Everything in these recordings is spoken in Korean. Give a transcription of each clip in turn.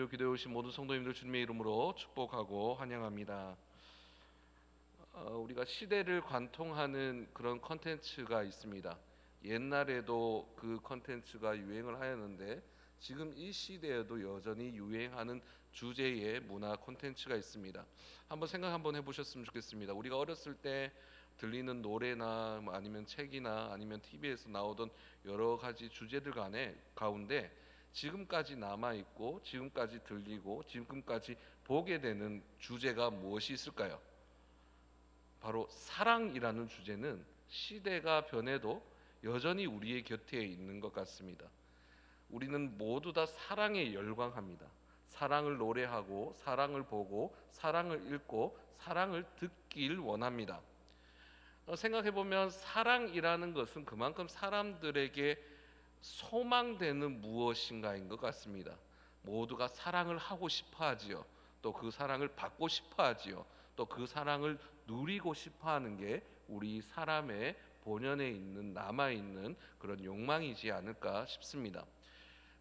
기도해 오신 모든 성도님들 주님의 이름으로 축복하고 환영합니다. 우리가 시대를 관통하는 그런 컨텐츠가 있습니다. 옛날에도 그 컨텐츠가 유행을 하였는데 지금 이 시대에도 여전히 유행하는 주제의 문화 콘텐츠가 있습니다. 한번 해보셨으면 좋겠습니다. 우리가 어렸을 때 들리는 노래나 아니면 책이나 아니면 TV에서 나오던 여러 가지 주제들 가운데 지금까지 남아 있고 지금까지 들리고 지금까지 보게 되는 주제가 무엇이 있을까요? 바로 사랑이라는 주제는 시대가 변해도 여전히 우리의 곁에 있는 것 같습니다. 우리는 모두 다 사랑에 열광합니다. 사랑을 노래하고 사랑을 보고 사랑을 읽고 사랑을 듣길 원합니다. 생각해 보면 사랑이라는 것은 그만큼 사람들에게 소망되는 무엇인가인 것 같습니다. 모두가 사랑을 하고 싶어 하지요. 또 그 사랑을 받고 싶어 하지요. 또 그 사랑을 누리고 싶어 하는 게 우리 사람의 본연에 있는 남아 있는 그런 욕망이지 않을까 싶습니다.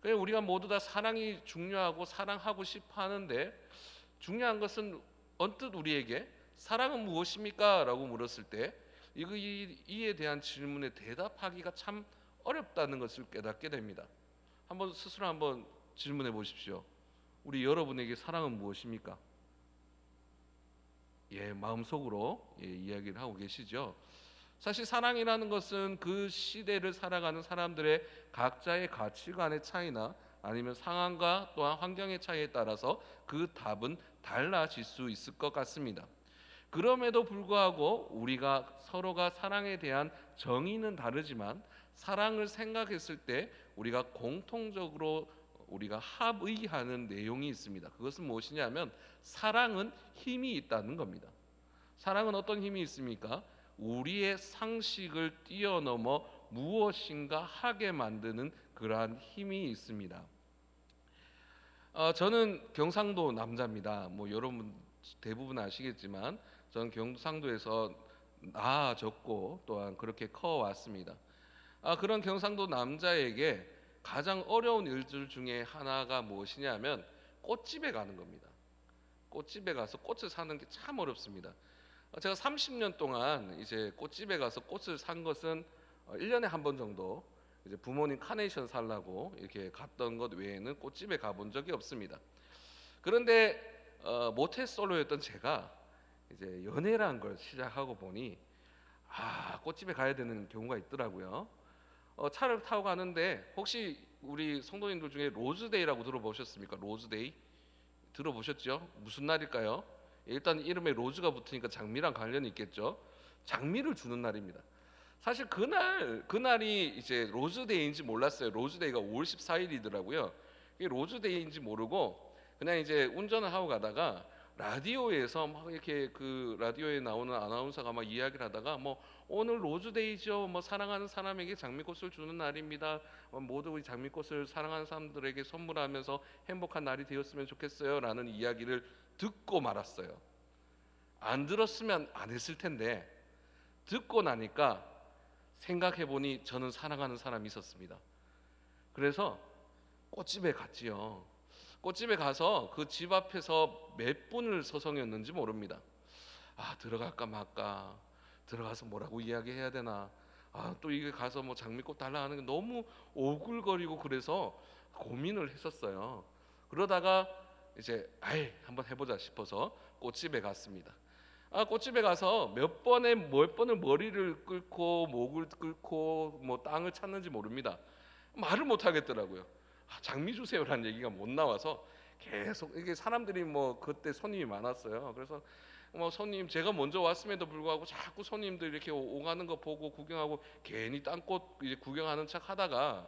그래서 우리가 모두 다 사랑이 중요하고 사랑하고 싶어 하는데 중요한 것은 언뜻 우리에게 사랑은 무엇입니까? 라고 물었을 때 이에 대한 질문에 대답하기가 참 어렵다는 것을 깨닫게 됩니다. 스스로 한번 질문해 보십시오. 우리 여러분에게 사랑은 무엇입니까? 마음속으로 이야기를 하고 계시죠. 사실 사랑이라는 것은 그 시대를 살아가는 사람들의 각자의 가치관의 차이나 아니면 상황과 또한 환경의 차이에 따라서 그 답은 달라질 수 있을 것 같습니다. 그럼에도 불구하고 우리가 서로가 사랑에 대한 정의는 다르지만 사랑을 생각했을 때 우리가 공통적으로 우리가 합의하는 내용이 있습니다. 그것은 무엇이냐면 사랑은 힘이 있다는 겁니다. 사랑은 어떤 힘이 있습니까? 우리의 상식을 뛰어넘어 무엇인가 하게 만드는 그러한 힘이 있습니다. 저는 경상도 남자입니다. 여러분 대부분 아시겠지만 저는 경상도에서 낳아졌고 또한 그렇게 커왔습니다. 그런 경상도 남자에게 가장 어려운 일들 중에 하나가 무엇이냐면 꽃집에 가는 겁니다. 꽃집에 가서 꽃을 사는 게 참 어렵습니다. 제가 30년 동안 이제 꽃집에 가서 꽃을 산 것은 1년에 한 번 정도 이제 부모님 카네이션 살라고 이렇게 갔던 것 외에는 꽃집에 가본 적이 없습니다. 그런데 모태솔로였던 제가 이제 연애라는 걸 시작하고 보니 꽃집에 가야 되는 경우가 있더라고요. 차를 타고 가는데 혹시 우리 성도님들 중에 로즈데이라고 들어보셨습니까? 로즈데이 들어보셨죠? 무슨 날일까요? 일단 이름에 로즈가 붙으니까 장미랑 관련이 있겠죠. 장미를 주는 날입니다. 사실 그날이 이제 로즈데이인지 몰랐어요. 로즈데이가 5월 14일이더라고요. 이게 로즈데이인지 모르고 그냥 이제 운전을 하고 가다가 라디오에서 막 이렇게 그 라디오에 나오는 아나운서가 막 이야기를 하다가 오늘 로즈데이죠. 사랑하는 사람에게 장미꽃을 주는 날입니다. 모두 우리 장미꽃을 사랑하는 사람들에게 선물하면서 행복한 날이 되었으면 좋겠어요라는 이야기를 듣고 말았어요. 안 들었으면 안 했을 텐데 듣고 나니까 생각해 보니 저는 사랑하는 사람이 있었습니다. 그래서 꽃집에 갔지요. 꽃집에 가서 그 집 앞에서 몇 분을 서성였는지 모릅니다. 들어갈까 말까, 들어가서 뭐라고 이야기해야 되나, 또 이게 가서 장미꽃 달라 하는 게 너무 오글거리고 그래서 고민을 했었어요. 그러다가 이제 한번 해보자 싶어서 꽃집에 갔습니다. 꽃집에 가서 몇 번을 머리를 끓고 목을 끓고 땅을 찾는지 모릅니다. 말을 못 하겠더라고요. 장미 주세요라는 얘기가 못 나와서 계속 이게 사람들이 그때 손님이 많았어요. 그래서 손님 제가 먼저 왔음에도 불구하고 자꾸 손님들 이렇게 오가는 거 보고 구경하고 괜히 땅꽃 이제 구경하는 척 하다가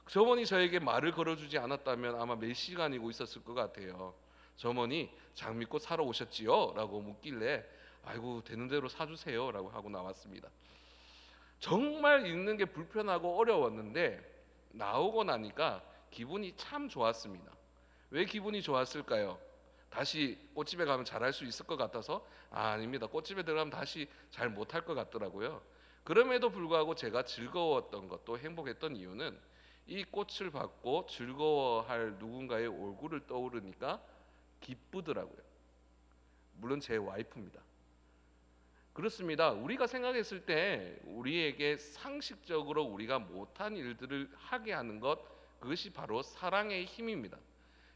저분이 저에게 말을 걸어주지 않았다면 아마 몇 시간이고 있었을 것 같아요. 저분이 장미꽃 사러 오셨지요? 라고 묻길래 아이고 되는 대로 사주세요 라고 하고 나왔습니다. 정말 읽는 게 불편하고 어려웠는데 나오고 나니까 기분이 참 좋았습니다. 왜 기분이 좋았을까요? 다시 꽃집에 가면 잘할 수 있을 것 같아서? 아닙니다. 꽃집에 들어가면 다시 잘 못할 것 같더라고요. 그럼에도 불구하고 제가 즐거웠던 것도 행복했던 이유는 이 꽃을 받고 즐거워할 누군가의 얼굴을 떠오르니까 기쁘더라고요. 물론 제 와이프입니다. 그렇습니다. 우리가 생각했을 때 우리에게 상식적으로 우리가 못한 일들을 하게 하는 것, 그것이 바로 사랑의 힘입니다.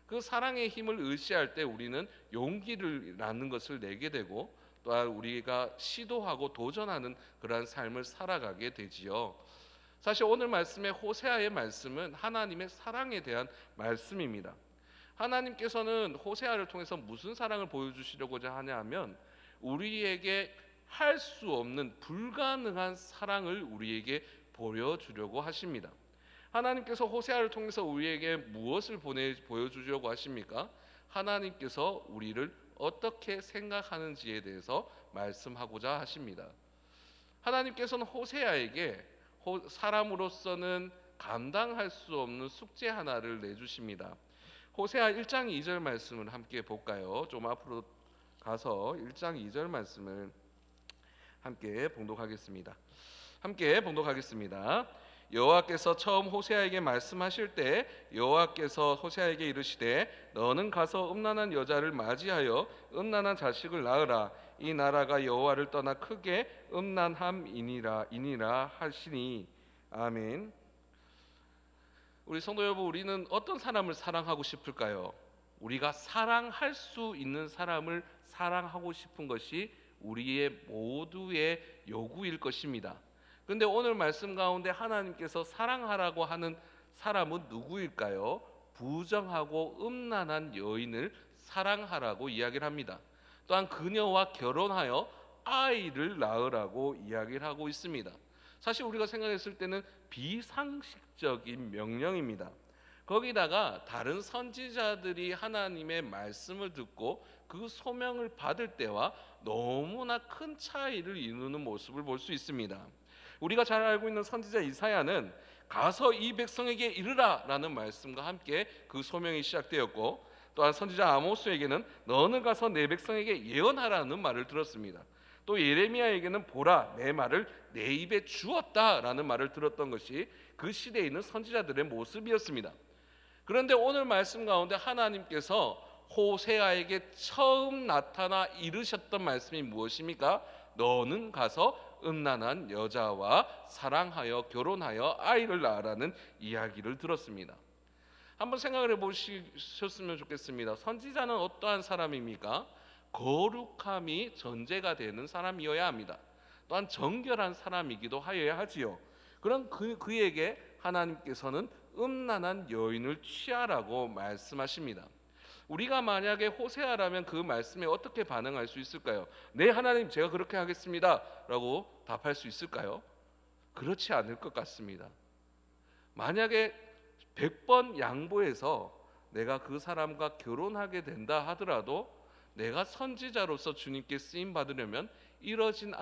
그 사랑의 힘을 의지할 때 우리는 용기를 낳는 것을 내게 되고, 또한 우리가 시도하고 도전하는 그러한 삶을 살아가게 되지요. 사실 오늘 말씀의 호세아의 말씀은 하나님의 사랑에 대한 말씀입니다. 하나님께서는 호세아를 통해서 무슨 사랑을 보여주시려고자 하냐 하면, 우리에게 할 수 없는 불가능한 사랑을 우리에게 보여주려고 하십니다. 하나님께서 호세아를 통해서 우리에게 무엇을 보여주려고 하십니까? 하나님께서 우리를 어떻게 생각하는지에 대해서 말씀하고자 하십니다. 하나님께서는 호세아에게 사람으로서는 감당할 수 없는 숙제 하나를 내주십니다. 호세아 1장 2절 말씀을 함께 볼까요? 좀 앞으로 가서 1장 2절 말씀을 함께 봉독하겠습니다. 여호와께서 처음 호세아에게 말씀하실 때 여호와께서 호세아에게 이르시되 너는 가서 음란한 여자를 맞이하여 음란한 자식을 낳으라. 이 나라가 여호와를 떠나 크게 음란함이니라 하시니. 아멘. 우리 성도 여러분, 우리는 어떤 사람을 사랑하고 싶을까요? 우리가 사랑할 수 있는 사람을 사랑하고 싶은 것이 우리의 모두의 요구일 것입니다. 그런데 오늘 말씀 가운데 하나님께서 사랑하라고 하는 사람은 누구일까요? 부정하고 음란한 여인을 사랑하라고 이야기를 합니다. 또한 그녀와 결혼하여 아이를 낳으라고 이야기를 하고 있습니다. 사실 우리가 생각했을 때는 비상식적인 명령입니다. 거기다가 다른 선지자들이 하나님의 말씀을 듣고 그 소명을 받을 때와 너무나 큰 차이를 이루는 모습을 볼 수 있습니다. 우리가 잘 알고 있는 선지자 이사야는 가서 이 백성에게 이르라 라는 말씀과 함께 그 소명이 시작되었고, 또한 선지자 아모스에게는 너는 가서 내 백성에게 예언하라는 말을 들었습니다. 또 예레미야에게는 보라 내 말을 내 입에 주었다 라는 말을 들었던 것이 그 시대에 있는 선지자들의 모습이었습니다. 그런데 오늘 말씀 가운데 하나님께서 호세아에게 처음 나타나 이르셨던 말씀이 무엇입니까? 너는 가서 음란한 여자와 사랑하여 결혼하여 아이를 낳으라는 이야기를 들었습니다. 한번 생각을 해보셨으면 좋겠습니다. 선지자는 어떠한 사람입니까? 거룩함이 전제가 되는 사람이어야 합니다. 또한 정결한 사람이기도 하여야 하지요. 그런 그에게 하나님께서는 음란한 여인을 취하라고 말씀하십니다. 우리가 만약에 호세아라면 그 말씀에 어떻게 반응할 수 있을까요? 네, 하나님, 제가 그렇게 하겠습니다 라고 답할 수 있을까요? 그렇지 않을 것 같습니다. 만약에 100번 양보해서 내가 그 사람과 결혼하게 된다 하더라도 내가 선지자로서 주님께 쓰임 받으려면 이러진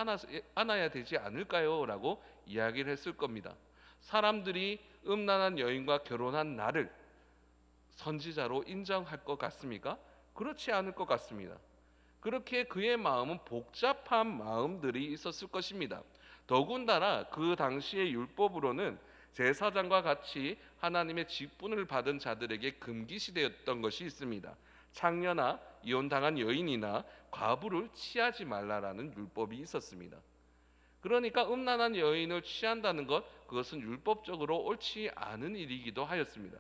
않아야 되지 않을까요? 라고 이야기를 했을 겁니다. 사람들이 음란한 여인과 결혼한 나를 선지자로 인정할 것 같습니까? 그렇지 않을 것 같습니다. 그렇게 그의 마음은 복잡한 마음들이 있었을 것입니다. 더군다나 그 당시의 율법으로는 제사장과 같이 하나님의 직분을 받은 자들에게 금기시되었던 것이 있습니다. 창녀나 이혼당한 여인이나 과부를 취하지 말라라는 율법이 있었습니다. 그러니까 음란한 여인을 취한다는 것, 그것은 율법적으로 옳지 않은 일이기도 하였습니다.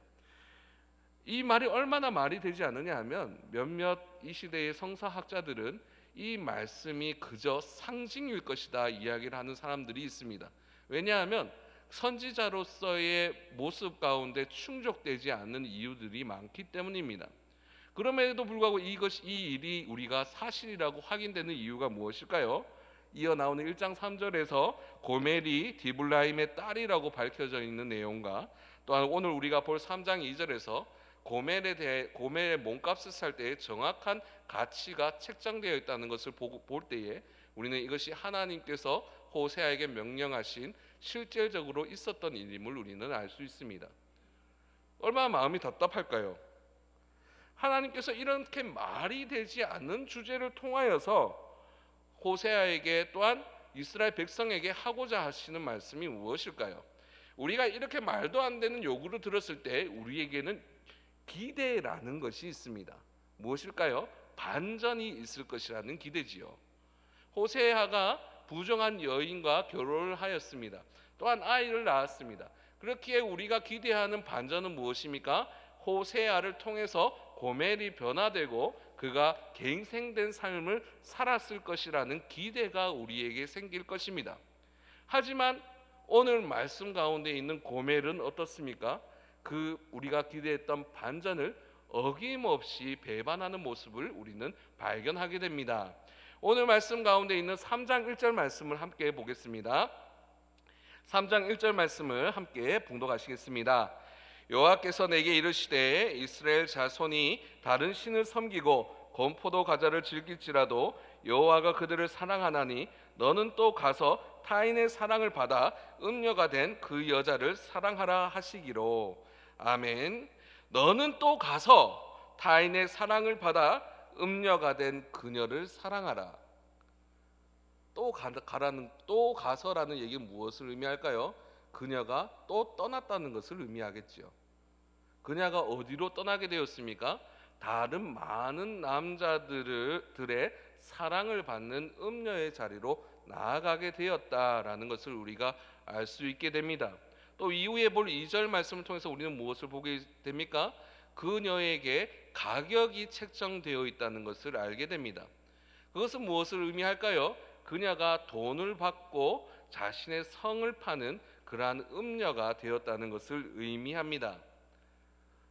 이 말이 얼마나 말이 되지 않느냐 하면 몇몇 이 시대의 성서학자들은 이 말씀이 그저 상징일 것이다 이야기를 하는 사람들이 있습니다. 왜냐하면 선지자로서의 모습 가운데 충족되지 않는 이유들이 많기 때문입니다. 그럼에도 불구하고 이 일이 우리가 사실이라고 확인되는 이유가 무엇일까요? 이어 나오는 1장 3절에서 고멜이 디블라임의 딸이라고 밝혀져 있는 내용과, 또한 오늘 우리가 볼 3장 2절에서 고멜의 몸값을 살 때의 정확한 가치가 책정되어 있다는 것을 볼 때에 우리는 이것이 하나님께서 호세아에게 명령하신 실질적으로 있었던 일임을 우리는 알 수 있습니다. 얼마나 마음이 답답할까요? 하나님께서 이렇게 말이 되지 않는 주제를 통하여서 호세아에게 또한 이스라엘 백성에게 하고자 하시는 말씀이 무엇일까요? 우리가 이렇게 말도 안 되는 요구를 들었을 때 우리에게는 기대라는 것이 있습니다. 무엇일까요? 반전이 있을 것이라는 기대지요. 호세아가 부정한 여인과 결혼을 하였습니다. 또한 아이를 낳았습니다. 그렇기에 우리가 기대하는 반전은 무엇입니까? 호세아를 통해서 고멜이 변화되고 그가 갱생된 삶을 살았을 것이라는 기대가 우리에게 생길 것입니다. 하지만 오늘 말씀 가운데 있는 고멜은 어떻습니까? 그 우리가 기대했던 반전을 어김없이 배반하는 모습을 우리는 발견하게 됩니다. 오늘 말씀 가운데 있는 3장 1절 말씀을 함께 보겠습니다. 3장 1절 말씀을 함께 봉독하시겠습니다. 여호와께서 내게 이르시되 이스라엘 자손이 다른 신을 섬기고 건포도 과자를 즐길지라도 여호와가 그들을 사랑하나니 너는 또 가서 타인의 사랑을 받아 음녀가 된 그 여자를 사랑하라 하시기로. 아멘. 너는 또 가서 타인의 사랑을 받아 음녀가 된 그녀를 사랑하라. 또 가서라는 얘기는 무엇을 의미할까요? 그녀가 또 떠났다는 것을 의미하겠지요. 그녀가 어디로 떠나게 되었습니까? 다른 많은 남자들의 사랑을 받는 음녀의 자리로 나아가게 되었다라는 것을 우리가 알 수 있게 됩니다. 또 이후에 볼 2절 말씀을 통해서 우리는 무엇을 보게 됩니까? 그녀에게 가격이 책정되어 있다는 것을 알게 됩니다. 그것은 무엇을 의미할까요? 그녀가 돈을 받고 자신의 성을 파는 그러한 음녀가 되었다는 것을 의미합니다.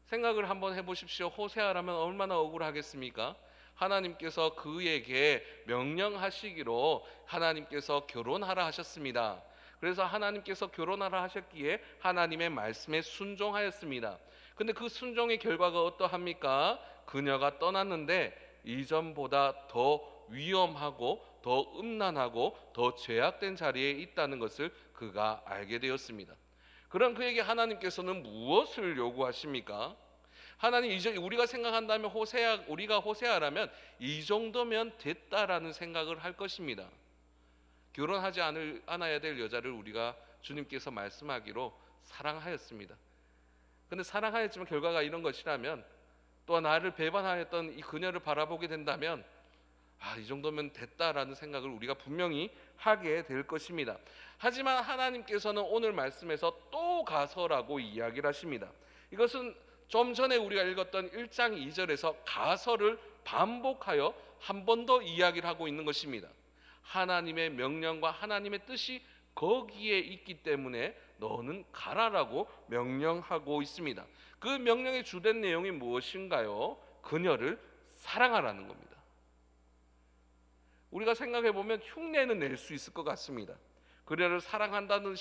생각을 한번 해보십시오. 호세아라면 얼마나 억울하겠습니까? 하나님께서 그에게 명령하시기로 하나님께서 결혼하라 하셨습니다. 그래서 하나님께서 결혼하라 하셨기에 하나님의 말씀에 순종하였습니다. 근데 그 순종의 결과가 어떠합니까? 그녀가 떠났는데 이전보다 더 위험하고 더 음란하고 더 죄악된 자리에 있다는 것을 그가 알게 되었습니다. 그럼 그에게 하나님께서는 무엇을 요구하십니까? 하나님, 이제 우리가 생각한다면 우리가 호세아라면 이 정도면 됐다라는 생각을 할 것입니다. 결혼하지 않아야 될 여자를 우리가 주님께서 말씀하기로 사랑하였습니다. 근데 사랑하였지만 결과가 이런 것이라면, 또 나를 배반하였던 이 그녀를 바라보게 된다면 이 정도면 됐다라는 생각을 우리가 분명히 하게 될 것입니다. 하지만 하나님께서는 오늘 말씀에서 또 가서라고 이야기를 하십니다. 이것은 좀 전에 우리가 읽었던 1장 2절에서 가서를 반복하여 한 번 더 이야기를 하고 있는 것입니다. 하나님의 명령과 하나님의 뜻이 거기에 있기 때문에 너는 가라라고 명령하고 있습니다. 그 명령의 주된 내용이 무엇인가요? 그녀를 사랑하라는 겁니다. 우리가 생각해 보면 흉내는 낼 수 있을 것 같습니다. 그녀를 사랑한다는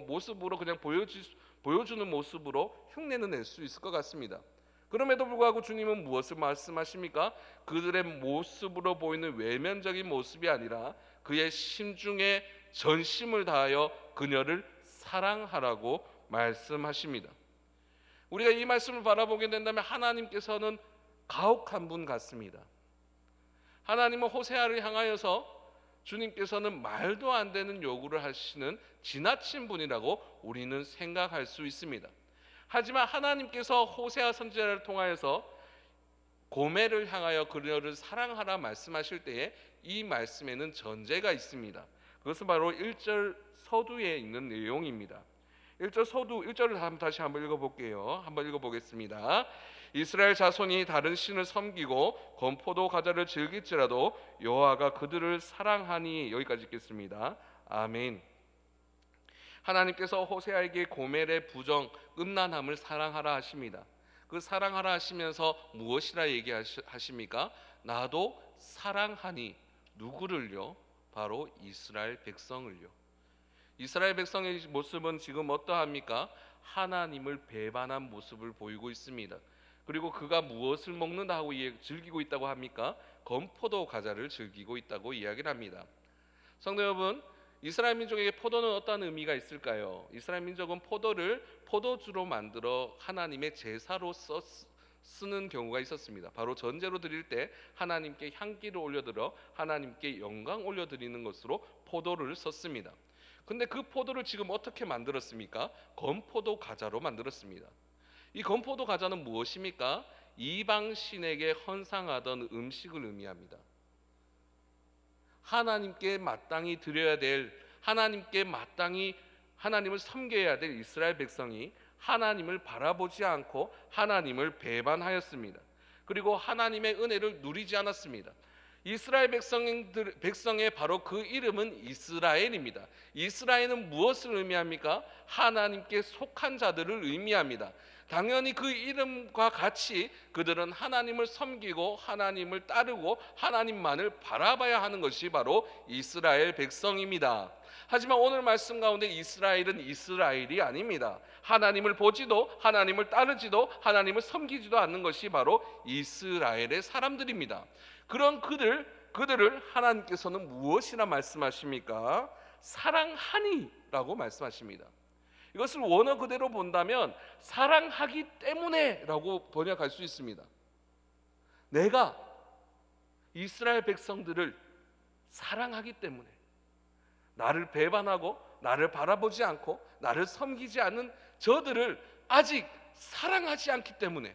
모습으로 그냥 보여주는 모습으로 흉내는 낼 수 있을 것 같습니다. 그럼에도 불구하고 주님은 무엇을 말씀하십니까? 그들의 모습으로 보이는 외면적인 모습이 아니라 그의 심중에 전심을 다하여 그녀를 사랑하라고 말씀하십니다. 우리가 이 말씀을 바라보게 된다면 하나님께서는 가혹한 분 같습니다. 하나님은 호세아를 향하여서 주님께서는 말도 안 되는 요구를 하시는 지나친 분이라고 우리는 생각할 수 있습니다. 하지만 하나님께서 호세아 선지자를 통하여서 고멜을 향하여 그녀를 사랑하라 말씀하실 때에 이 말씀에는 전제가 있습니다. 그것은 바로 1절 서두에 있는 내용입니다. 1절을 다시 한번 읽어볼게요. 한번 읽어보겠습니다. 이스라엘 자손이 다른 신을 섬기고 건포도 과자를 즐길지라도 여호와가 그들을 사랑하니. 여기까지 읽겠습니다. 아멘. 하나님께서 호세아에게 고멜의 부정, 음란함을 사랑하라 하십니다. 그 사랑하라 하시면서 무엇이라 얘기하십니까? 나도 사랑하니. 누구를요? 바로 이스라엘 백성을요. 이스라엘 백성의 모습은 지금 어떠합니까? 하나님을 배반한 모습을 보이고 있습니다. 그리고 그가 무엇을 먹는다 하고 즐기고 있다고 합니까? 건포도 과자를 즐기고 있다고 이야기를 합니다. 성도 여러분, 이스라엘 민족에게 포도는 어떤 의미가 있을까요? 이스라엘 민족은 포도를 포도주로 만들어 하나님의 제사로 쓰는 경우가 있었습니다. 바로 전제로 드릴 때 하나님께 향기를 올려드려 하나님께 영광 올려드리는 것으로 포도를 썼습니다. 근데 그 포도를 지금 어떻게 만들었습니까? 건포도 과자로 만들었습니다. 이 건포도 과자는 무엇입니까? 이방 신에게 헌상하던 음식을 의미합니다. 하나님께 마땅히 드려야 될, 하나님께 마땅히 하나님을 섬겨야 될 이스라엘 백성이 하나님을 바라보지 않고 하나님을 배반하였습니다. 그리고 하나님의 은혜를 누리지 않았습니다. 이스라엘 백성의 바로 그 이름은 이스라엘입니다. 이스라엘은 무엇을 의미합니까? 하나님께 속한 자들을 의미합니다. 당연히 그 이름과 같이 그들은 하나님을 섬기고 하나님을 따르고 하나님만을 바라봐야 하는 것이 바로 이스라엘 백성입니다. 하지만 오늘 말씀 가운데 이스라엘은 이스라엘이 아닙니다. 하나님을 보지도 하나님을 따르지도 하나님을 섬기지도 않는 것이 바로 이스라엘의 사람들입니다. 그런 그들을 하나님께서는 무엇이라 말씀하십니까? 사랑하니라고 말씀하십니다. 이것을 원어 그대로 본다면 사랑하기 때문에라고 번역할 수 있습니다. 내가 이스라엘 백성들을 사랑하기 때문에, 나를 배반하고 나를 바라보지 않고 나를 섬기지 않는 저들을 아직 사랑하지 않기 때문에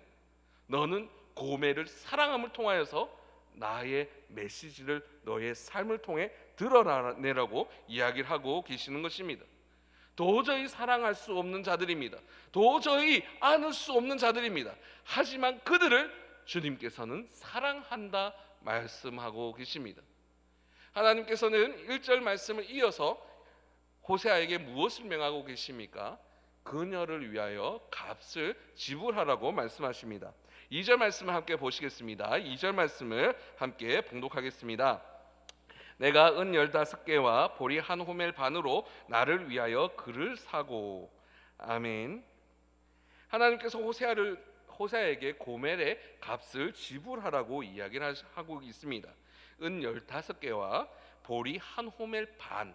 너는 고멜을 사랑함을 통하여서 나의 메시지를 너의 삶을 통해 드러내라고 이야기를 하고 계시는 것입니다. 도저히 사랑할 수 없는 자들입니다. 도저히 안을 수 없는 자들입니다. 하지만 그들을 주님께서는 사랑한다 말씀하고 계십니다. 하나님께서는 1절 말씀을 이어서 호세아에게 무엇을 명하고 계십니까? 그녀를 위하여 값을 지불하라고 말씀하십니다. 2절 말씀을 함께 보시겠습니다. 2절 말씀을 함께 봉독하겠습니다. 내가 은 15개와 보리 한 호멜 반으로 나를 위하여 그를 사고. 아멘. 하나님께서 호세아에게 고멜의 값을 지불하라고 이야기를 하고 있습니다. 은 15개와 보리 한 호멜 반.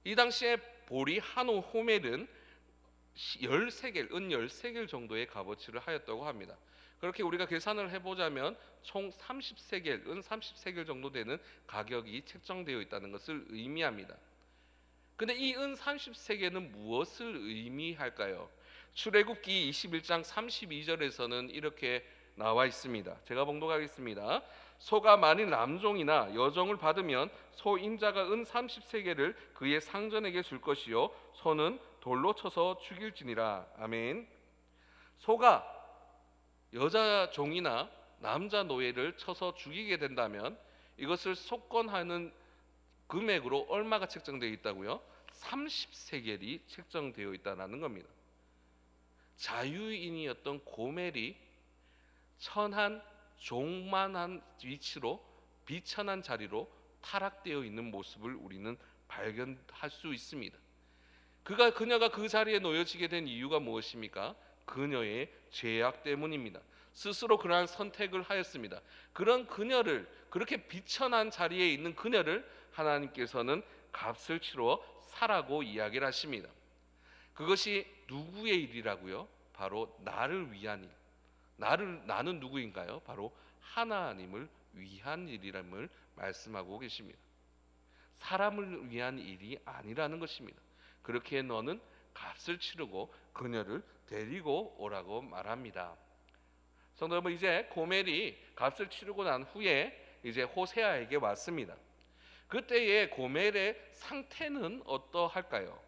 이 당시에 보리 한 호멜은 13겔, 은 13겔 정도의 값어치를 하였다고 합니다. 그렇게 우리가 계산을 해보자면 총 30세겔, 은 30세겔 정도 되는 가격이 책정되어 있다는 것을 의미합니다. 근데 이 은 30세겔은 무엇을 의미할까요? 출애굽기 21장 32절에서는 이렇게 나와 있습니다. 제가 봉독하겠습니다. 소가 만일 남종이나 여종을 받으면 소 임자가 은 30세겔을 그의 상전에게 줄 것이요 소는 돌로 쳐서 죽일지니라. 아멘. 소가 여자 종이나 남자 노예를 쳐서 죽이게 된다면 이것을 속건하는 금액으로 얼마가 책정되어 있다고요? 30세겔이 책정되어 있다는 겁니다. 자유인이었던 고멜이 천한 종만한 위치로 비천한 자리로 타락되어 있는 모습을 우리는 발견할 수 있습니다. 그녀가 그 자리에 놓여지게 된 이유가 무엇입니까? 그녀의 죄악 때문입니다. 스스로 그러한 선택을 하였습니다. 그런 그녀를, 그렇게 비천한 자리에 있는 그녀를 하나님께서는 값을 치러 사라고 이야기를 하십니다. 그것이 누구의 일이라고요? 바로 나를 위한 일. 나는 누구인가요? 바로 하나님을 위한 일이람을 말씀하고 계십니다. 사람을 위한 일이 아니라는 것입니다. 그렇게 너는 값을 치르고 그녀를 데리고 오라고 말합니다. 성도 여러분, 이제 고멜이 값을 치르고 난 후에 이제 호세아에게 왔습니다. 그때의 고멜의 상태는 어떠할까요?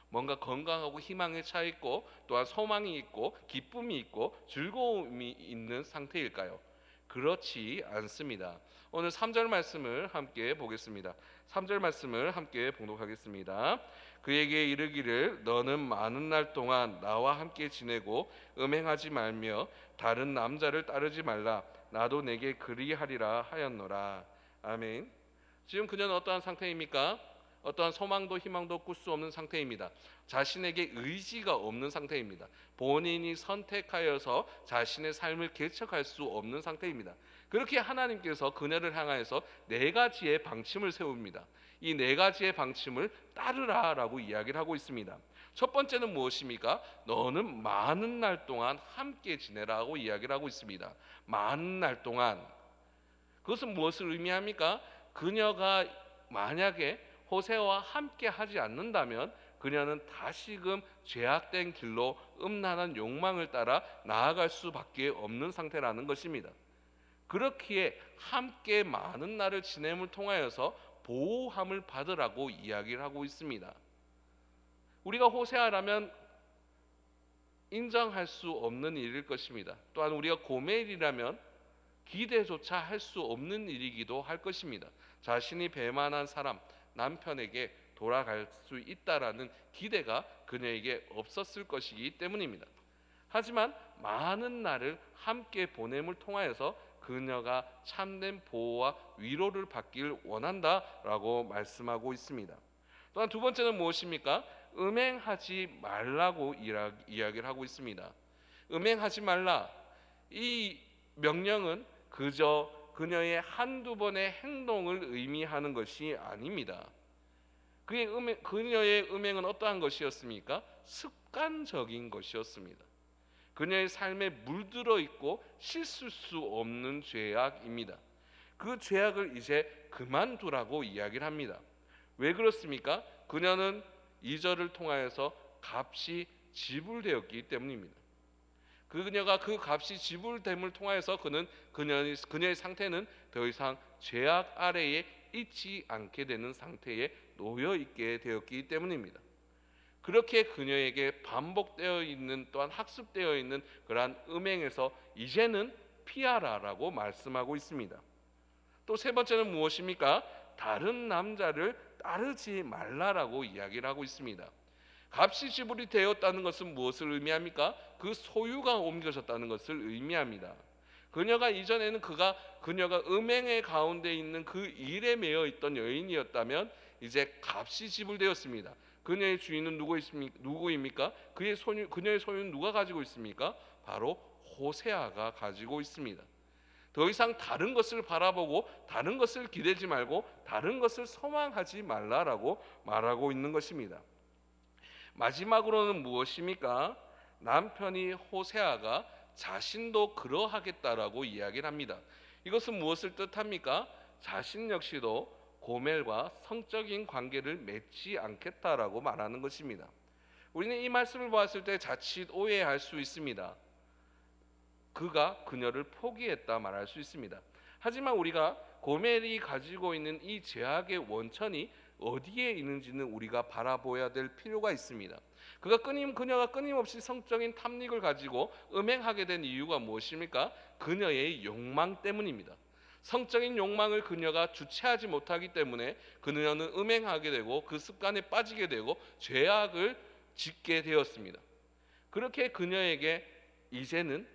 뭔가 건강하고 희망에 차 있고 또한 소망이 있고 기쁨이 있고 즐거움이 있는 상태일까요? 그렇지 않습니다. 오늘 3절 말씀을 함께 보겠습니다. 3절 말씀을 함께 봉독하겠습니다. 그에게 이르기를 너는 많은 날 동안 나와 함께 지내고 음행하지 말며 다른 남자를 따르지 말라. 나도 내게 그리하리라 하였노라. 아멘. 지금 그녀는 어떠한 상태입니까? 어떠한 소망도 희망도 꿀 수 없는 상태입니다. 자신에게 의지가 없는 상태입니다. 본인이 선택하여서 자신의 삶을 개척할 수 없는 상태입니다. 그렇게 하나님께서 그녀를 향하여서 4가지의 방침을 세웁니다. 이 4가지의 방침을 따르라라고 이야기를 하고 있습니다. 첫 번째는 무엇입니까? 너는 많은 날 동안 함께 지내라고 이야기를 하고 있습니다. 많은 날 동안. 그것은 무엇을 의미합니까? 그녀가 만약에 호세아와 함께 하지 않는다면 그녀는 다시금 죄악된 길로 음란한 욕망을 따라 나아갈 수밖에 없는 상태라는 것입니다. 그렇기에 함께 많은 날을 지냄을 통하여서 보호함을 받으라고 이야기를 하고 있습니다. 우리가 호세아라면 인정할 수 없는 일일 것입니다. 또한 우리가 고멜이라면 기대조차 할 수 없는 일이기도 할 것입니다. 자신이 배만한 사람, 남편에게 돌아갈 수 있다라는 기대가 그녀에게 없었을 것이기 때문입니다. 하지만 많은 날을 함께 보냄을 통하여서 그녀가 참된 보호와 위로를 받길 원한다라고 말씀하고 있습니다. 또한 두 번째는 무엇입니까? 음행하지 말라고 이야기를 하고 있습니다. 음행하지 말라. 이 명령은 그저 그녀의 한두 번의 행동을 의미하는 것이 아닙니다. 그녀의 음행은 어떠한 것이었습니까? 습관적인 것이었습니다. 그녀의 삶에 물들어 있고 씻을 수 없는 죄악입니다. 그 죄악을 이제 그만두라고 이야기를 합니다. 왜 그렇습니까? 그녀는 2절을 통하여서 값이 지불되었기 때문입니다. 그녀가 그 값이 지불됨을 통하여서 그녀의 상태는 더 이상 죄악 아래에 있지 않게 되는 상태에 놓여 있게 되었기 때문입니다. 그렇게 그녀에게 반복되어 있는 또한 학습되어 있는 그러한 음행에서 이제는 피하라라고 말씀하고 있습니다. 또 세 번째는 무엇입니까? 다른 남자를 따르지 말라라고 이야기를 하고 있습니다. 값이 지불이 되었다는 것은 무엇을 의미합니까? 그 소유가 옮겨졌다는 것을 의미합니다. 그녀가 이전에는 그녀가 음행의 가운데 있는 그 일에 매여 있던 여인이었다면 이제 값이 지불되었습니다. 그녀의 주인은 누구입니까? 그녀의 소유는 누가 가지고 있습니까? 바로 호세아가 가지고 있습니다. 더 이상 다른 것을 바라보고 다른 것을 기대지 말고 다른 것을 소망하지 말라라고 말하고 있는 것입니다. 마지막으로는 무엇입니까? 남편이 호세아가 자신도 그러하겠다라고 이야기를 합니다. 이것은 무엇을 뜻합니까? 자신 역시도 고멜과 성적인 관계를 맺지 않겠다라고 말하는 것입니다. 우리는 이 말씀을 보았을 때 자칫 오해할 수 있습니다. 그가 그녀를 포기했다 말할 수 있습니다. 하지만 우리가 고멜이 가지고 있는 이 죄악의 원천이 어디에 있는지는 우리가 바라보아야 될 필요가 있습니다. 그녀가 끊임없이 성적인 탐닉을 가지고 음행하게 된 이유가 무엇입니까? 그녀의 욕망 때문입니다. 성적인 욕망을 그녀가 주체하지 못하기 때문에 그녀는 음행하게 되고 그 습관에 빠지게 되고 죄악을 짓게 되었습니다. 그렇게 그녀에게 이제는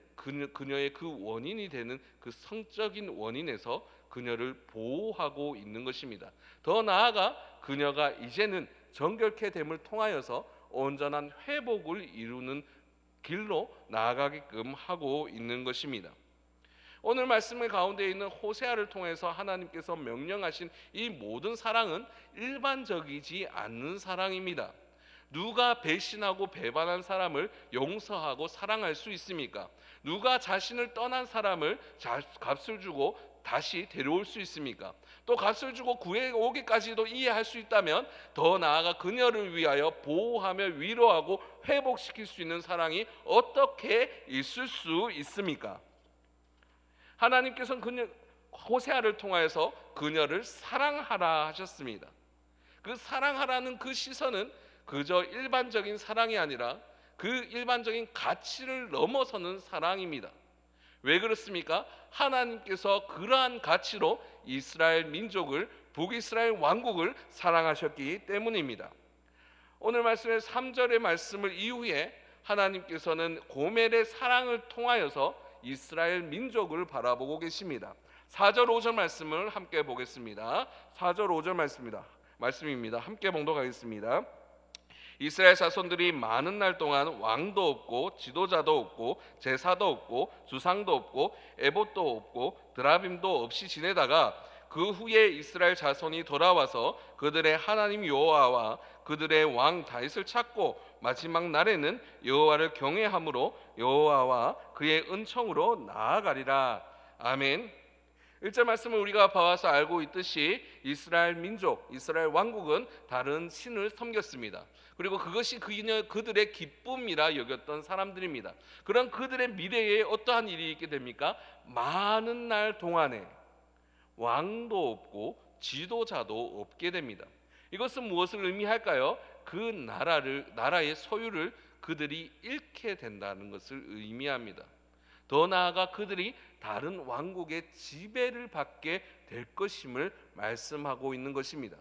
그녀의 그 원인이 되는 그 성적인 원인에서 그녀를 보호하고 있는 것입니다. 더 나아가 그녀가 이제는 정결케 됨을 통하여서 온전한 회복을 이루는 길로 나아가게끔 하고 있는 것입니다. 오늘 말씀의 가운데 있는 호세아를 통해서 하나님께서 명령하신 이 모든 사랑은 일반적이지 않는 사랑입니다. 누가 배신하고 배반한 사람을 용서하고 사랑할 수 있습니까? 누가 자신을 떠난 사람을 값을 주고 다시 데려올 수 있습니까? 또 값을 주고 구해오기까지도 이해할 수 있다면 더 나아가 그녀를 위하여 보호하며 위로하고 회복시킬 수 있는 사랑이 어떻게 있을 수 있습니까? 하나님께서는 호세아를 통하여서 그녀를 사랑하라 하셨습니다. 그 사랑하라는 그 시선은 그저 일반적인 사랑이 아니라 그 일반적인 가치를 넘어서는 사랑입니다. 왜 그렇습니까? 하나님께서 그러한 가치로 이스라엘 민족을, 북이스라엘 왕국을 사랑하셨기 때문입니다. 오늘 말씀의 3절의 말씀을 이후에 하나님께서는 고멜의 사랑을 통하여서 이스라엘 민족을 바라보고 계십니다. 4절 5절 말씀을 함께 보겠습니다. 4절 5절 말씀입니다. 함께 봉독하겠습니다. 이스라엘 자손들이 많은 날 동안 왕도 없고 지도자도 없고 제사도 없고 주상도 없고 에봇도 없고 드라빔도 없이 지내다가 그 후에 이스라엘 자손이 돌아와서 그들의 하나님 여호와와 그들의 왕 다윗을 찾고 마지막 날에는 여호와를 경외함으로 여호와와 그의 은총으로 나아가리라. 아멘. 1절 말씀을 우리가 봐와서 알고 있듯이 이스라엘 민족, 이스라엘 왕국은 다른 신을 섬겼습니다. 그리고 그것이 그들의 기쁨이라 여겼던 사람들입니다. 그런 그들의 미래에 어떠한 일이 있게 됩니까? 많은 날 동안에 왕도 없고 지도자도 없게 됩니다. 이것은 무엇을 의미할까요? 그 나라의 소유를 그들이 잃게 된다는 것을 의미합니다. 더 나아가 그들이 다른 왕국의 지배를 받게 될 것임을 말씀하고 있는 것입니다.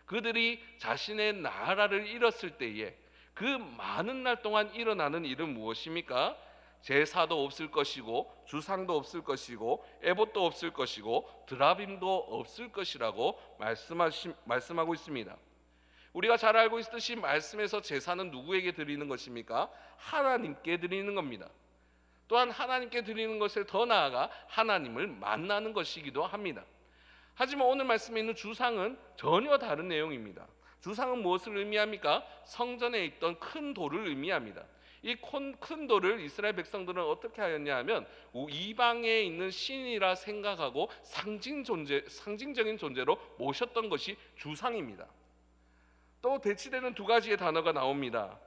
그들이 자신의 나라를 잃었을 때에 그 많은 날 동안 일어나는 일은 무엇입니까? 제사도 없을 것이고 주상도 없을 것이고 에봇도 없을 것이고 드라빔도 없을 것이라고 말씀하고 있습니다. 우리가 잘 알고 있듯이 말씀에서 제사는 누구에게 드리는 것입니까? 하나님께 드리는 겁니다. 또한 하나님께 드리는 것에 더 나아가 하나님을 만나는 것이기도 합니다. 하지만 오늘 말씀에 있는 주상은 전혀 다른 내용입니다. 주상은 무엇을 의미합니까? 성전에 있던 큰 돌을 의미합니다. 이 큰 돌을 이스라엘 백성들은 어떻게 하였냐 하면 이방에 있는 신이라 생각하고 상징적인 존재로 모셨던 것이 주상입니다. 또 대치되는 두 가지의 단어가 나옵니다.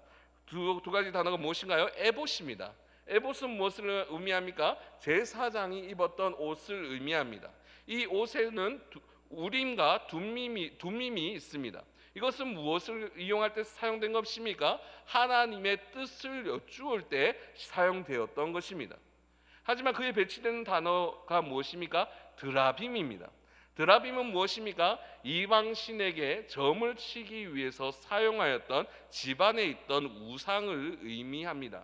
두 가지 단어가 무엇인가요? 에봇입니다. 에봇은 무엇을 의미합니까? 제사장이 입었던 옷을 의미합니다. 이 옷에는 우림과 둠밈이 있습니다. 이것은 무엇을 이용할 때 사용된 것입니까? 하나님의 뜻을 여쭈을 때 사용되었던 것입니다. 하지만 그에 배치되는 단어가 무엇입니까? 드라빔입니다. 드라빔은 무엇입니까? 이방 신에게 점을 치기 위해서 사용하였던 집안에 있던 우상을 의미합니다.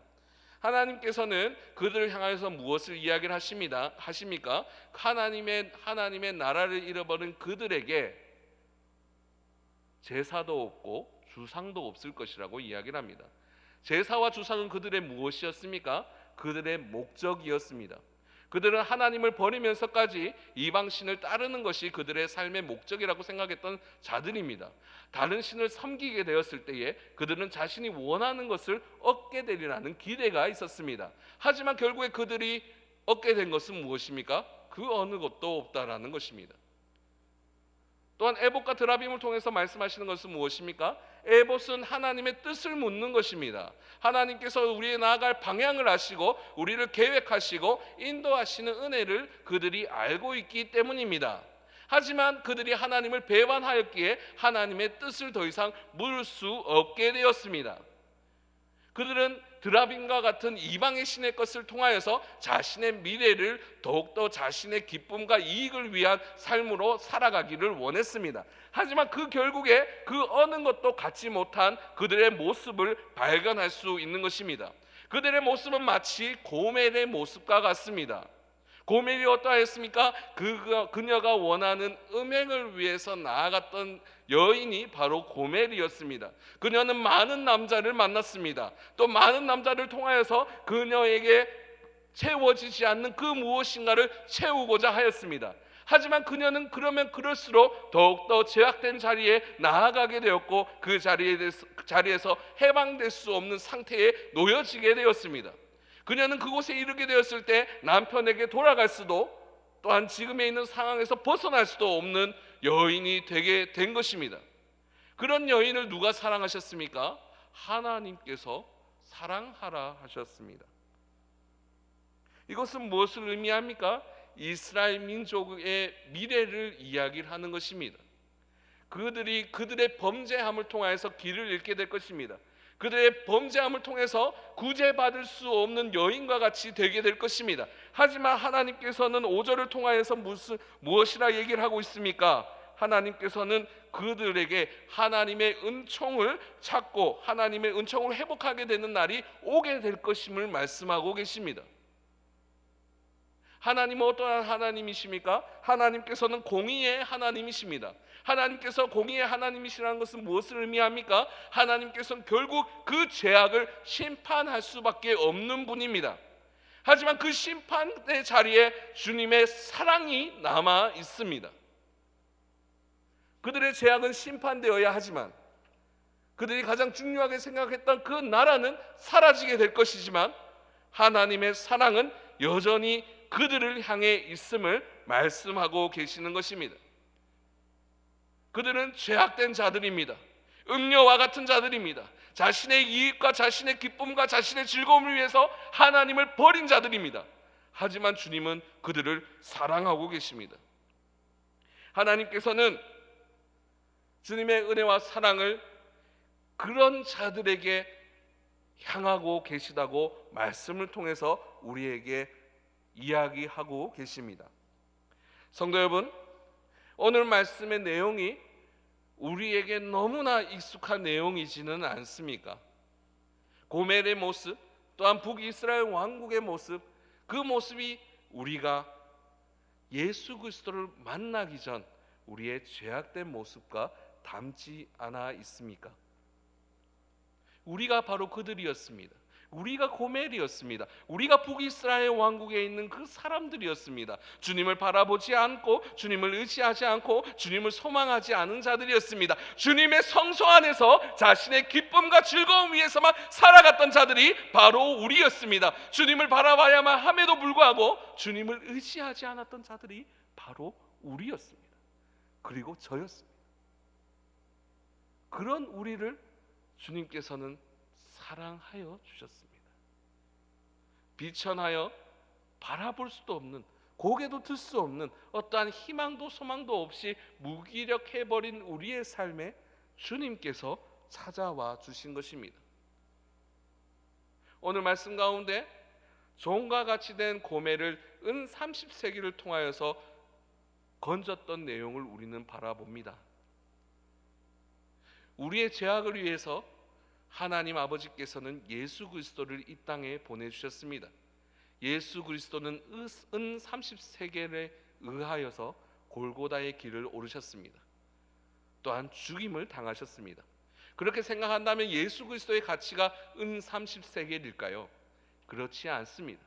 하나님께서는 그들을 향해서 무엇을 이야기를 하십니까? 하나님의 나라를 잃어버린 그들에게 제사도 없고 주상도 없을 것이라고 이야기를 합니다. 제사와 주상은 그들의 무엇이었습니까? 그들의 목적이었습니다. 그들은 하나님을 버리면서까지 이방신을 따르는 것이 그들의 삶의 목적이라고 생각했던 자들입니다. 다른 신을 섬기게 되었을 때에 그들은 자신이 원하는 것을 얻게 되리라는 기대가 있었습니다. 하지만 결국에 그들이 얻게 된 것은 무엇입니까? 그 어느 것도 없다라는 것입니다. 또한 에봇과 드라빔을 통해서 말씀하시는 것은 무엇입니까? 에봇은 하나님의 뜻을 묻는 것입니다. 하나님께서 우리의 나아갈 방향을 아시고 우리를 계획하시고 인도하시는 은혜를 그들이 알고 있기 때문입니다. 하지만 그들이 하나님을 배반하였기에 하나님의 뜻을 더 이상 물을 수 없게 되었습니다. 그들은 드라빔과 같은 이방의 신의 것을 통하여서 자신의 미래를 더욱더 자신의 기쁨과 이익을 위한 삶으로 살아가기를 원했습니다. 하지만 그 결국에 그 어느 것도 갖지 못한 그들의 모습을 발견할 수 있는 것입니다. 그들의 모습은 마치 고멜의 모습과 같습니다. 고멜이 어떠하였습니까? 그녀가 원하는 음행을 위해서 나아갔던 여인이 바로 고멜이었습니다. 그녀는 많은 남자를 만났습니다. 또 많은 남자를 통하여서 그녀에게 채워지지 않는 그 무엇인가를 채우고자 하였습니다. 하지만 그녀는 그러면 그럴수록 더욱더 제약된 자리에 나아가게 되었고 그 자리에서 해방될 수 없는 상태에 놓여지게 되었습니다. 그녀는 그곳에 이르게 되었을 때 남편에게 돌아갈 수도 또한 지금에 있는 상황에서 벗어날 수도 없는 여인이 되게 된 것입니다. 그런 여인을 누가 사랑하셨습니까? 하나님께서 사랑하라 하셨습니다. 이것은 무엇을 의미합니까? 이스라엘 민족의 미래를 이야기를 하는 것입니다. 그들이 그들의 범죄함을 통하여서 길을 잃게 될 것입니다. 그들의 범죄함을 통해서 구제받을 수 없는 여인과 같이 되게 될 것입니다. 하지만 하나님께서는 5절을 통하여서 무엇이라 얘기를 하고 있습니까? 하나님께서는 그들에게 하나님의 은총을 찾고 하나님의 은총을 회복하게 되는 날이 오게 될 것임을 말씀하고 계십니다. 하나님은 어떠한 하나님이십니까? 하나님께서는 공의의 하나님이십니다. 하나님께서 공의의 하나님이시라는 것은 무엇을 의미합니까? 하나님께서는 결국 그 죄악을 심판할 수밖에 없는 분입니다. 하지만 그 심판의 자리에 주님의 사랑이 남아 있습니다. 그들의 죄악은 심판되어야 하지만 그들이 가장 중요하게 생각했던 그 나라는 사라지게 될 것이지만 하나님의 사랑은 여전히 그들을 향해 있음을 말씀하고 계시는 것입니다. 그들은 죄악된 자들입니다. 음녀와 같은 자들입니다. 자신의 이익과 자신의 기쁨과 자신의 즐거움을 위해서 하나님을 버린 자들입니다. 하지만 주님은 그들을 사랑하고 계십니다. 하나님께서는 주님의 은혜와 사랑을 그런 자들에게 향하고 계시다고 말씀을 통해서 우리에게 이야기하고 계십니다. 성도 여러분, 오늘 말씀의 내용이 우리에게 너무나 익숙한 내용이지는 않습니까? 고멜의 모습, 또한 북이스라엘 왕국의 모습, 그 모습이 우리가 예수 그리스도를 만나기 전 우리의 죄악된 모습과 닮지 않아 있습니까? 우리가 바로 그들이었습니다. 우리가 고멜이었습니다. 우리가 북이스라엘 왕국에 있는 그 사람들이었습니다. 주님을 바라보지 않고 주님을 의지하지 않고 주님을 소망하지 않은 자들이었습니다. 주님의 성소 안에서 자신의 기쁨과 즐거움 위해서만 살아갔던 자들이 바로 우리였습니다. 주님을 바라봐야만 함에도 불구하고 주님을 의지하지 않았던 자들이 바로 우리였습니다. 그리고 저였습니다. 그런 우리를 주님께서는 사랑하여 주셨습니다. 비천하여 바라볼 수도 없는, 고개도 들 수 없는, 어떠한 희망도 소망도 없이 무기력해버린 우리의 삶에 주님께서 찾아와 주신 것입니다. 오늘 말씀 가운데 종과 같이 된 고멜을 은 30세기를 통하여서 건졌던 내용을 우리는 바라봅니다. 우리의 죄악을 위해서 하나님 아버지께서는 예수 그리스도를 이 땅에 보내주셨습니다. 예수 그리스도는 은 30세겔에 의하여서 골고다의 길을 오르셨습니다. 또한 죽임을 당하셨습니다. 그렇게 생각한다면 예수 그리스도의 가치가 은 30세겔일까요? 그렇지 않습니다.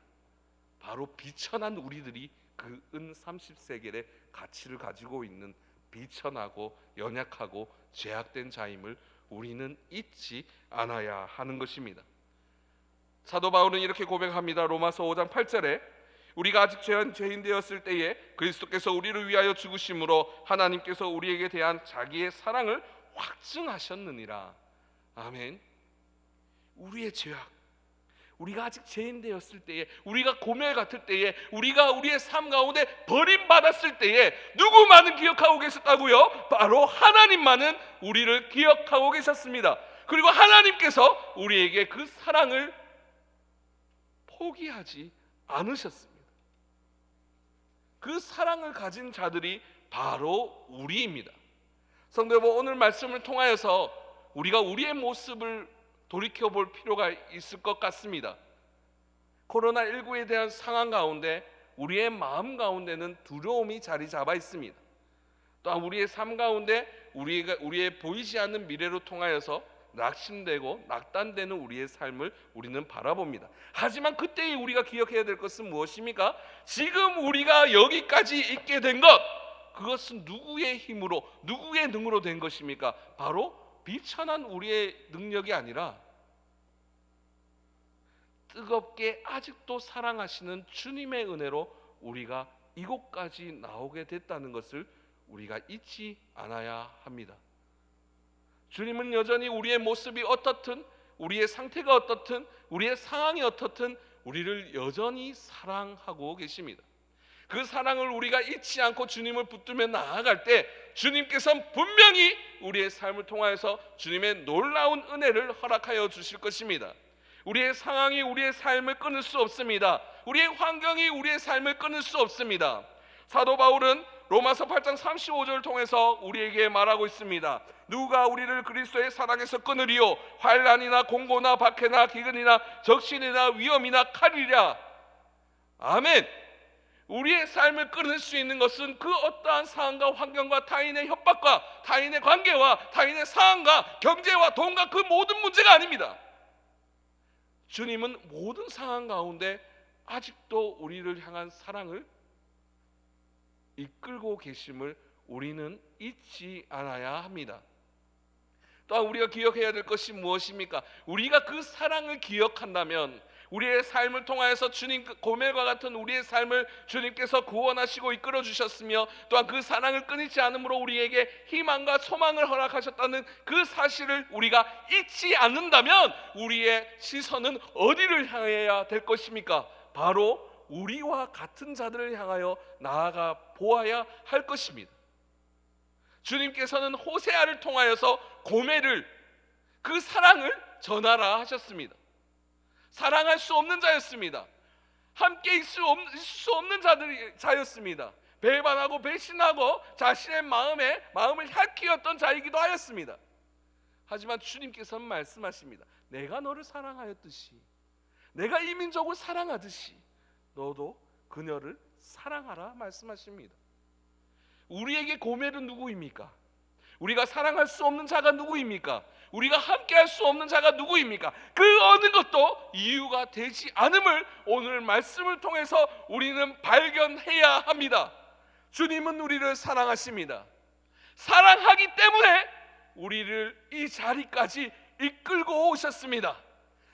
바로 비천한 우리들이 그 은 30세겔의 가치를 가지고 있는 비천하고 연약하고 죄악된 자임을 우리는 잊지 않아야 하는 것입니다. 사도 바울은 이렇게 고백합니다. 로마서 5장 8절에 우리가 아직 죄인 되었을 때에 그리스도께서 우리를 위하여 죽으심으로 하나님께서 우리에게 대한 자기의 사랑을 확증하셨느니라. 아멘. 우리의 죄악, 우리가 아직 죄인 되었을 때에, 우리가 고멜 같을 때에, 우리가 우리의 삶 가운데 버림받았을 때에 누구만은 기억하고 계셨다고요? 바로 하나님만은 우리를 기억하고 계셨습니다. 그리고 하나님께서 우리에게 그 사랑을 포기하지 않으셨습니다. 그 사랑을 가진 자들이 바로 우리입니다. 성도 여러분, 오늘 말씀을 통하여서 우리가 우리의 모습을 돌이켜볼 필요가 있을 것 같습니다. 코로나19에 대한 상황 가운데 우리의 마음 가운데는 두려움이 자리 잡아 있습니다. 또한 우리의 삶 가운데 우리의 보이지 않는 미래로 통하여서 낙심되고 낙단되는 우리의 삶을 우리는 바라봅니다. 하지만 그때에 우리가 기억해야 될 것은 무엇입니까? 지금 우리가 여기까지 있게 된 것, 그것은 누구의 힘으로, 누구의 능으로 된 것입니까? 바로 비천한 우리의 능력이 아니라 뜨겁게 아직도 사랑하시는 주님의 은혜로 우리가 이곳까지 나오게 됐다는 것을 우리가 잊지 않아야 합니다. 주님은 여전히 우리의 모습이 어떻든, 우리의 상태가 어떻든, 우리의 상황이 어떻든 우리를 여전히 사랑하고 계십니다. 그 사랑을 우리가 잊지 않고 주님을 붙들며 나아갈 때 주님께서는 분명히 우리의 삶을 통하여서 주님의 놀라운 은혜를 허락하여 주실 것입니다. 우리의 상황이 우리의 삶을 끊을 수 없습니다. 우리의 환경이 우리의 삶을 끊을 수 없습니다. 사도 바울은 로마서 8장 35절을 통해서 우리에게 말하고 있습니다. 누가 우리를 그리스도의 사랑에서 끊으리요? 환난이나 공고나 박해나 기근이나 적신이나 위험이나 칼이랴. 아멘. 우리의 삶을 끊을 수 있는 것은 그 어떠한 상황과 환경과 타인의 협박과 타인의 관계와 타인의 상황과 경제와 돈과 그 모든 문제가 아닙니다. 주님은 모든 상황 가운데 아직도 우리를 향한 사랑을 이끌고 계심을 우리는 잊지 않아야 합니다. 또한 우리가 기억해야 될 것이 무엇입니까? 우리가 그 사랑을 기억한다면, 우리의 삶을 통하여서 주님 고멜과 같은 우리의 삶을 주님께서 구원하시고 이끌어 주셨으며 또한 그 사랑을 끊이지 않으므로 우리에게 희망과 소망을 허락하셨다는 그 사실을 우리가 잊지 않는다면 우리의 시선은 어디를 향해야 될 것입니까? 바로 우리와 같은 자들을 향하여 나아가 보아야 할 것입니다. 주님께서는 호세아를 통하여서 고멜을 그 사랑을 전하라 하셨습니다. 사랑할 수 없는 자였습니다. 함께 있을 수 없는 자였습니다. 배반하고 배신하고 자신의 마음을 핥히었던 자이기도 하였습니다. 하지만 주님께서는 말씀하십니다. 내가 너를 사랑하였듯이, 내가 이 민족을 사랑하듯이 너도 그녀를 사랑하라 말씀하십니다. 우리에게 고멜은 누구입니까? 우리가 사랑할 수 없는 자가 누구입니까? 우리가 함께할 수 없는 자가 누구입니까? 그 어느 것도 이유가 되지 않음을 오늘 말씀을 통해서 우리는 발견해야 합니다. 주님은 우리를 사랑하십니다. 사랑하기 때문에 우리를 이 자리까지 이끌고 오셨습니다.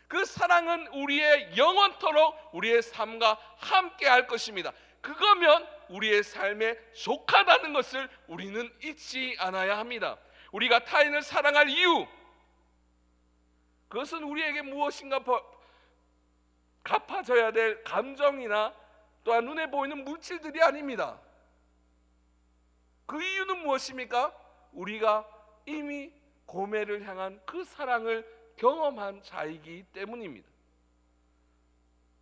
그 사랑은 우리의 영원토록 우리의 삶과 함께 할 것입니다. 그거면 우리의 삶에 족하다는 것을 우리는 잊지 않아야 합니다. 우리가 타인을 사랑할 이유, 그것은 우리에게 무엇인가 갚아져야 될 감정이나 또한 눈에 보이는 물질들이 아닙니다. 그 이유는 무엇입니까? 우리가 이미 고멜을 향한 그 사랑을 경험한 자이기 때문입니다.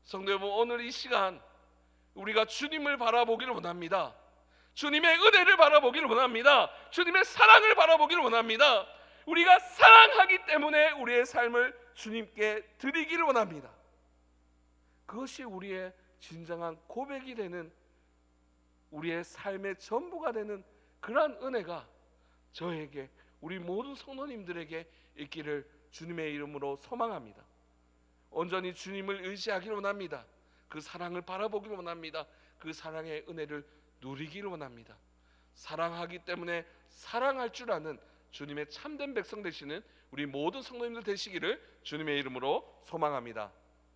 성도 여러분, 오늘 이 시간 우리가 주님을 바라보기를 원합니다. 주님의 은혜를 바라보기를 원합니다. 주님의 사랑을 바라보기를 원합니다. 우리가 사랑하기 때문에 우리의 삶을 주님께 드리기를 원합니다. 그것이 우리의 진정한 고백이 되는, 우리의 삶의 전부가 되는 그러한 은혜가 저에게, 우리 모든 성도님들에게 있기를 주님의 이름으로 소망합니다. 온전히 주님을 의지하기를 원합니다. 그 사랑을 바라보기를 원합니다. 그 사랑의 은혜를 누리기를 원합니다. 사랑하기 때문에 사랑할 줄 아는 주님의 참된 백성 되시는 우리 모든 성도님들 되시기를 주님의 이름으로 소망합니다.